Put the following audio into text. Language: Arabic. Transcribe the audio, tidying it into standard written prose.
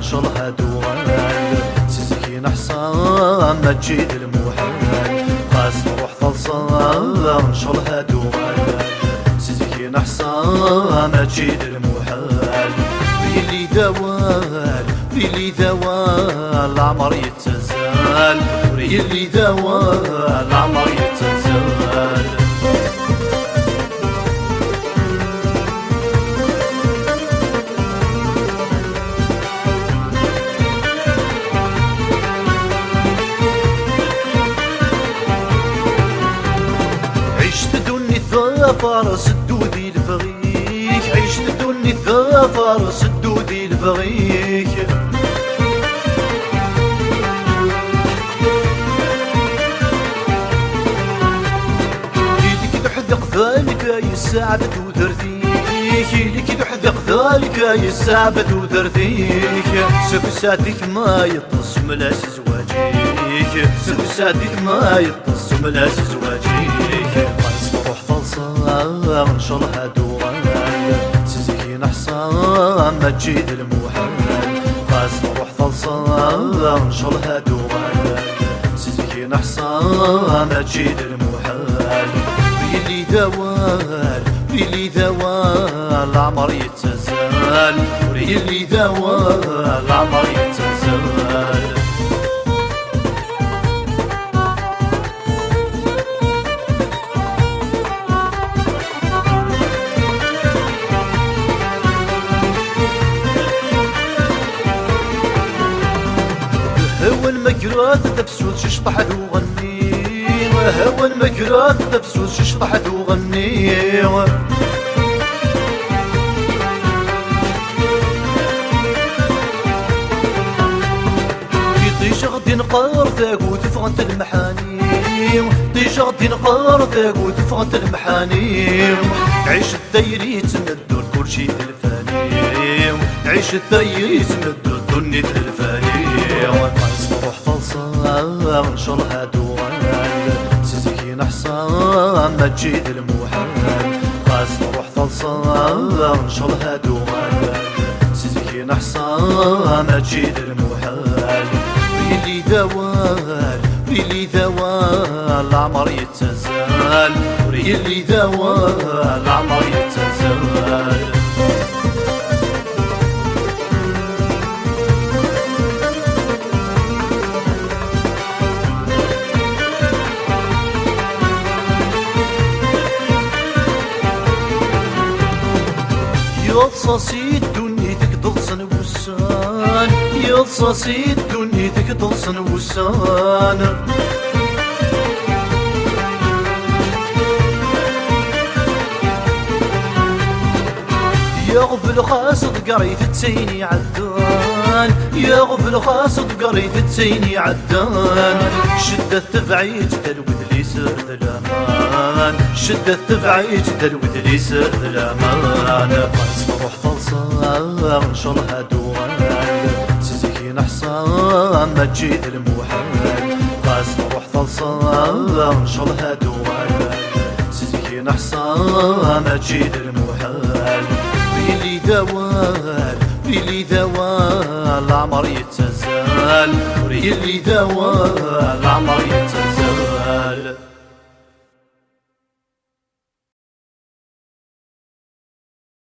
نشرها دوال سيزكين حصان ما تجيد المحال قاس نروح ثلصان نشرها دوال سيزكين حصان ما تجيد المحال بيلي دوال بيلي دوال العمر يتزال بيلي دوال العمر يتزال ثافر سدودي البغيك عشت دوني ثافر سدودي البغيك يدك تحدق ذلك يسعبد وذرتيك يدك تحدق ذلك يسعبد وذرتيك سفساتك ما يطص ملاس زواجيك سفساتك ما يطص ملاس زواجيك نشرها دوال سيزكين حصان ما تجيد المحال قاس نروح ثلصان نشرها دوال سيزكين حصان ما تجيد المحال بيلي دوال بيلي دوال العمر يتزال بيلي دوال العمر يتزال هو المكراث تبسوس ششطح وغني هو المكراث تبسوس ششطح وغني طيش غدي نقار ذاك وتفغنت المحاني طيش غدي نقار ذاك وتفغنت المحاني عيش الثيري تمدو كل شي الفاني عيش الثيري تمدو الدنيا الفاني نروح ثلصان نشرها دوال سيزكين حصان ما تجيد المحال قاس نروح ثلصان نشرها دوال سيزكين حصان ما تجيد المحال بيلي دوال بيلي دوال العمر يتزال بيلي دوال العمر يتزال يلصصي دنيتك ضلصن وسان يلصصي دنيتك ضلصن وسان يغفل خاصد قريت تسيني عدان يغفل خاصد قريت تسيني عدان شدة تبعيد تلوث لي سرد الامان شدة تبعيد تلوث لي سرد الامان قاس نروح ثلصان نشرها دوال سيزكين حصان ما تجيد المحال قاس نروح ثلصان نشرها دوال سيزكين حصان ما تجيد المحال بيلي دوال بيلي دوال العمر يتزال بيلي دوال العمر يتزال